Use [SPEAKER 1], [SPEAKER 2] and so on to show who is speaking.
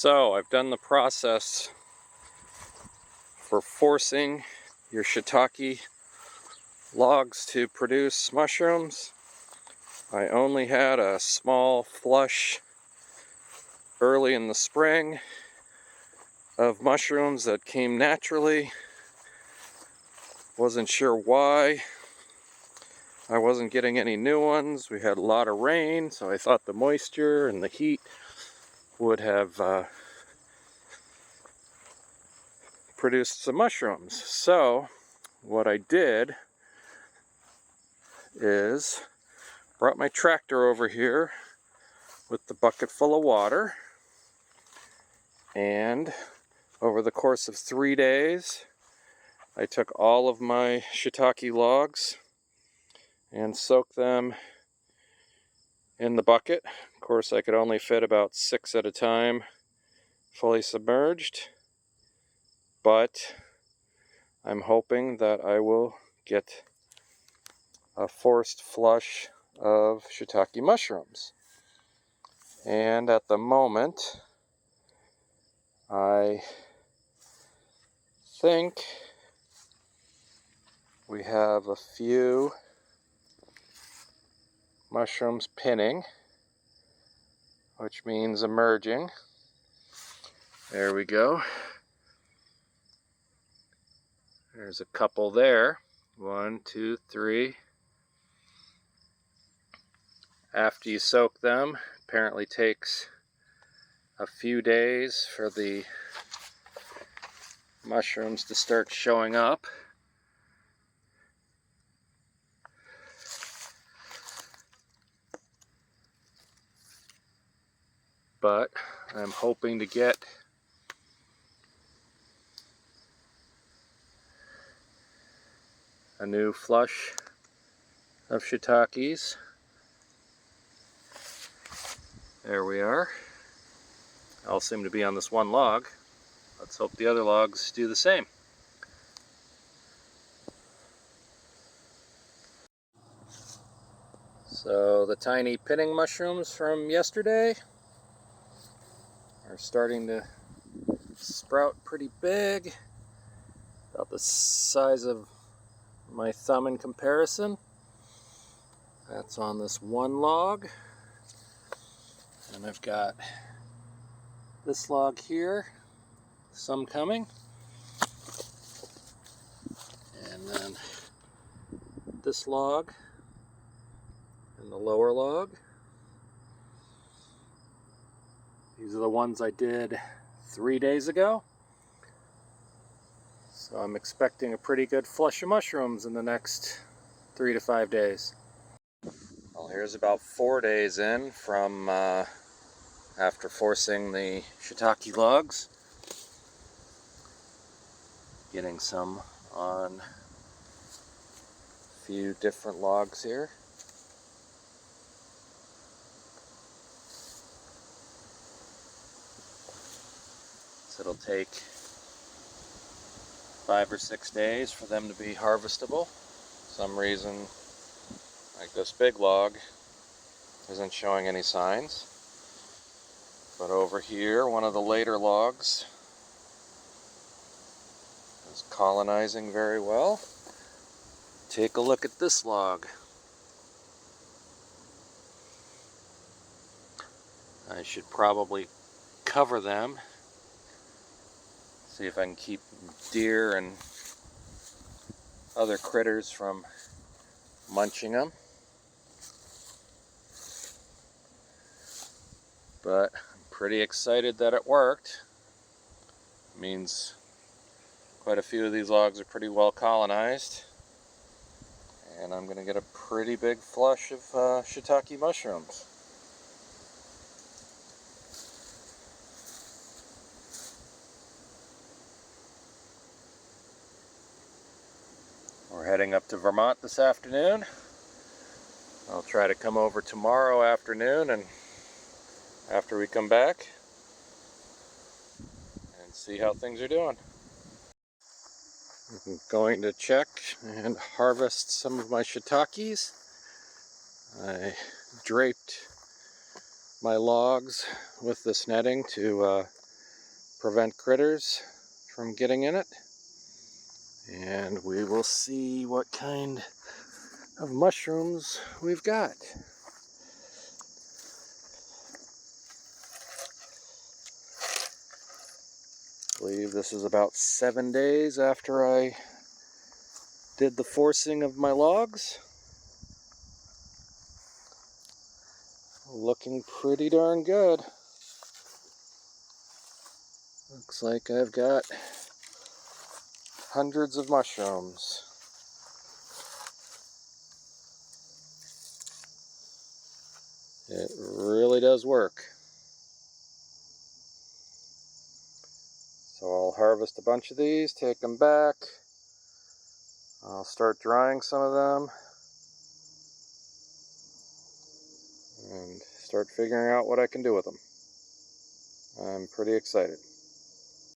[SPEAKER 1] So I've done the process for forcing your shiitake logs to produce mushrooms. I only had a small flush early in the spring of mushrooms that came naturally. Wasn't sure why I wasn't getting any new ones. We had a lot of rain, so I thought the moisture and the heat would have produced some mushrooms. So what I did is brought my tractor over here with the bucket full of water, and over the course of 3 days I took all of my shiitake logs and soaked them in the bucket. Of course, I could only fit about 6 at a time fully submerged, but I'm hoping that I will get a forced flush of shiitake mushrooms. And at the moment, I think we have a few mushrooms pinning, which means emerging. There we go. There's a couple there. 1, 2, 3. After you soak them, apparently takes a few days for the mushrooms to start showing up. But I'm hoping to get a new flush of shiitakes. There we are. All seem to be on this one log. Let's hope the other logs do the same. So the tiny pinning mushrooms from yesterday are starting to sprout pretty big, about the size of my thumb in comparison. That's on this one log, and I've got this log here, some coming, and then this log and the lower log. These are the ones I did 3 days ago. So I'm expecting a pretty good flush of mushrooms in the next 3 to 5 days. Well, here's about 4 days in from after forcing the shiitake logs. Getting some on a few different logs here. So it'll take 5 or 6 days for them to be harvestable. For some reason, like this big log isn't showing any signs. But over here, one of the later logs is colonizing very well. Take a look at this log. I should probably cover them. See if I can keep deer and other critters from munching them. But I'm pretty excited that it worked. It means quite a few of these logs are pretty well colonized. And I'm going to get a pretty big flush of shiitake mushrooms. We're heading up to Vermont this afternoon. I'll try to come over tomorrow afternoon and after we come back and see how things are doing. I'm going to check and harvest some of my shiitakes. I draped my logs with this netting to prevent critters from getting in it. And we will see what kind of mushrooms we've got. I believe this is about 7 days after I did the forcing of my logs. Looking pretty darn good. Looks like I've got hundreds of mushrooms. It really does work. So I'll harvest a bunch of these, take them back. I'll start drying some of them and start figuring out what I can do with them. I'm pretty excited.